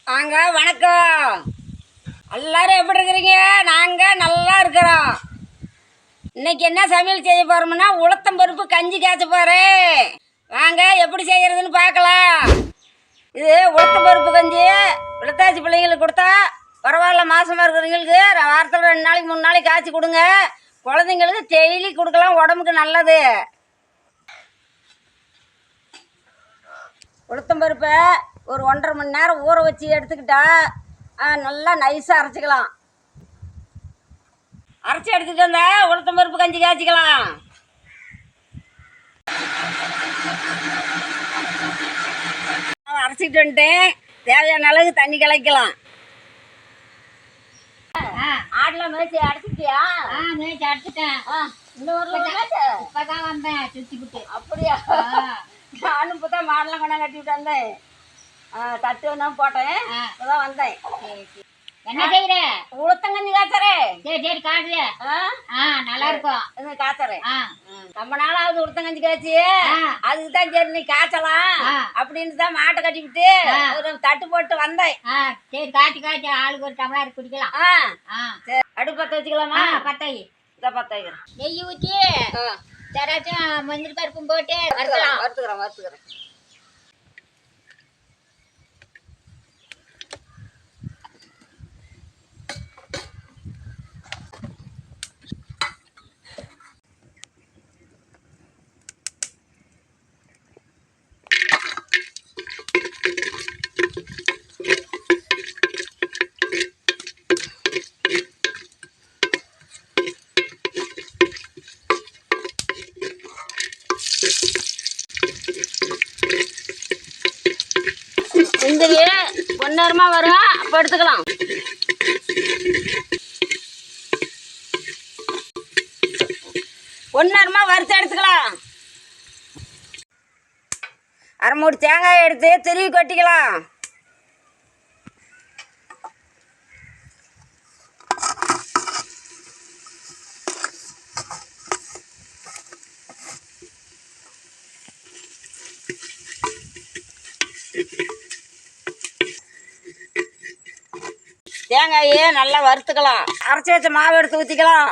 வணக்கம். எல்லாரும் எப்படி இருக்கிறீங்க? நாங்கள் நல்லா இருக்கிறோம். இன்னைக்கு என்ன சமையல் செய்ய போகிறோம்னா உளுத்தம் பருப்பு கஞ்சி காய்ச்ச போகிறேன். வாங்க எப்படி செய்கிறதுன்னு பார்க்கலாம். இது உளுத்தம் பருப்பு கஞ்சி விளத்தாச்சி பிள்ளைங்களுக்கு கொடுத்தா பரவாயில்ல. மாசமாக இருக்கிறவங்களுக்கு வாரத்தில் 2 நாளைக்கு 3 நாளைக்கு காய்ச்சி கொடுங்க. குழந்தைங்களுக்கு டெய்லி கொடுக்கலாம், உடம்புக்கு நல்லது. உளுத்தம் பருப்பை ஒரு 1.5 மணி நேரம் ஊற வச்சு எடுத்துக்கிட்டா நல்லா நைஸாக அரைச்சிக்கலாம். அரைச்சி எடுத்துகிட்டு வந்தா உளுத்தம் பருப்பு கஞ்சி காய்ச்சிக்கலாம். அரைச்சிக்கிட்டு வந்துட்டு தேவையான அளவுக்கு தண்ணி கலக்கலாம். ஆடெல்லாம் மேய்ச்சி அடைச்சிட்டியா? மேய்ச்சி அடைச்சிட்டேன். இந்த ஊரில் இப்போதான் வந்தேன் சுற்றிக்கிட்டு. அப்படியா? நானும் இப்போ தான் மாடெல்லாம் கொண்டா கட்டி விட்டு வந்தேன். தட்டு வேணா போட்டேன், இப்போதான் வந்தேன். என்ன செய்யற? உளுத்தங்கஞ்சி காய்ச்சறேன். சரி சரி காய்ச்சல. நல்லா இருக்கும் காய்ச்சறேன். ரொம்ப நாளாவது உளுத்தங்கஞ்சி காய்ச்சி, அதுக்கு தான் சரி நீ காய்ச்சலாம் அப்படின்னு தான் மாட்டை கட்டி விட்டு ஒரு தட்டு போட்டு வந்தேன். சரி காய்ச்சி காய்ச்சி ஆளுக்கு ஒரு டம்ளர் குடிக்கலாம். சரி அடுப்பு பற்ற வச்சுக்கலாமா? பத்தாயி இதை பற்ற வைக்கிறேன். நெய் ஊற்றி தராச்சும் மஞ்சள் பருப்பும் போட்டு வறுத்துக்கிறேன். முந்திரி பொன்னேரமாக வரும், அப்போ எடுத்துக்கலாம். பொன்னேரமாக வறுத்து எடுத்துக்கலாம். 1/2 மூடி தேங்காய் எடுத்து திருவி கொட்டிக்கலாம். தேங்காயை நல்லா வறுத்துக்கலாம். அரைச்சி வச்ச மாவு எடுத்து ஊற்றிக்கலாம்.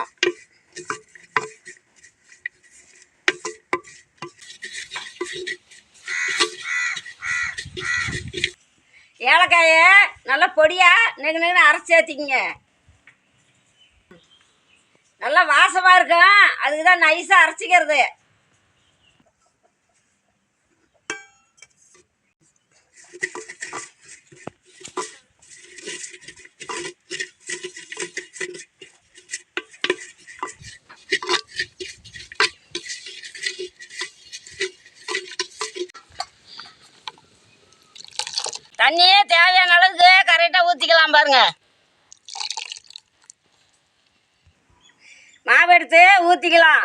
ஏலக்காயை நல்லா பொடியாக நெகு அரைச்சி சேர்த்திக்கிங்க. நல்லா வாசமாக இருக்கும், அதுக்கு தான் நைஸாக அரைச்சிக்கிறது. தண்ணியே தேவையான அளவுக்கு கரெக்டாக ஊற்றிக்கலாம். பாருங்க, மாவு எடுத்து ஊற்றிக்கலாம்.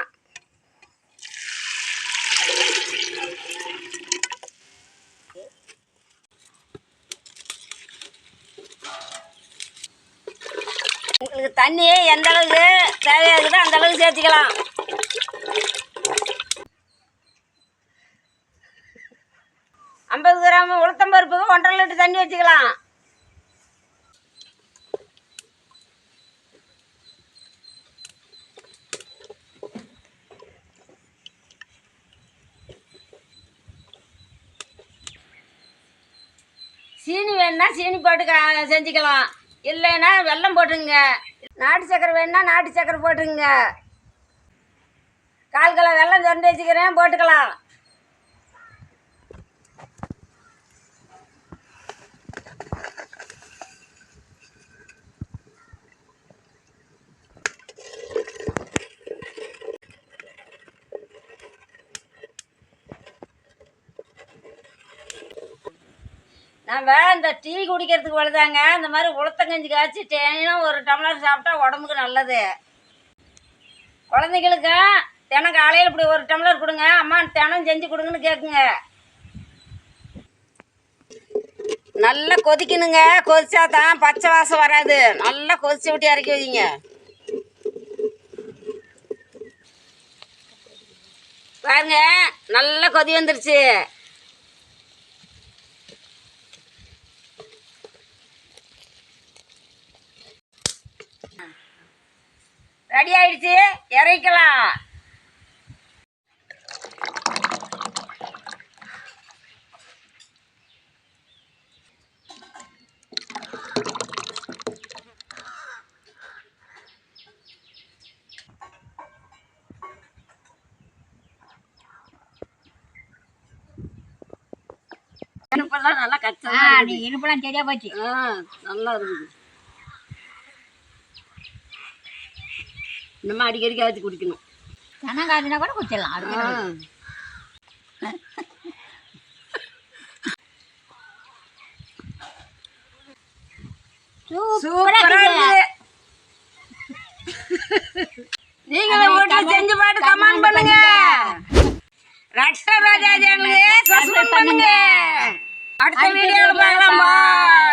உங்களுக்கு தண்ணி எந்த அளவுக்கு தேவையாகுதோ அந்த அளவுக்கு சேர்த்திக்கலாம். ஐம்பது கிராம் உளுத்தம் பருப்புக்கு 1.5 லிட்டர் தண்ணி வச்சுக்கலாம். சீனி வேணுன்னா சீனி போட்டு செஞ்சுக்கலாம், இல்லைன்னா வெல்லம் போட்டுங்க. நாட்டு சக்கரை வேணுன்னா நாட்டு சக்கரை போட்டுங்க. 1/4 கிலோ வெல்லம் சொண்டு வச்சுக்கிறேன், போட்டுக்கலாம். நம்ம இந்த டீ குடிக்கிறதுக்கு வலுதாங்க, இந்த மாதிரி உளுத்தங்கஞ்சி காய்ச்சி தேனும் ஒரு டம்ளர் சாப்பிட்டா உடம்புக்கு நல்லது. குழந்தைங்களுக்கு தினம் காலையில் இப்படி ஒரு டம்ளர் கொடுங்க, அம்மா தினம் செஞ்சு கொடுங்கன்னு கேட்குங்க. நல்லா கொதிக்கணுங்க, கொதிச்சா தான் பச்சை வாசம் வராது. நல்லா கொதிச்சு விட்டு இறக்கி வைங்க. பாருங்க, நல்லா கொதி வந்துருச்சு. ரெடி ஆயிடுச்சு, இறக்கலாம். இனிப்பெல்லாம் நல்லா கச்சா நீ இனிப்பெல்லாம் சரியா போச்சு. நல்லா இருக்குது. நம்ம அடிக்கடிக்கு ஆச்சு குடிக்கணும். தென்னம் காய்ச்சினா கூட குடிச்சிடலாம். அது சூப்பரா இருக்குது. நீங்களும் வீட்டுல செஞ்சு பாட்டு கமெண்ட் பண்ணுங்க. ரக்ஷா ராஜா சேனலுக்கு சப்ஸ்கிரைப் பண்ணுங்க. அடுத்த வீடியோல பார்க்கலாம். பாய்.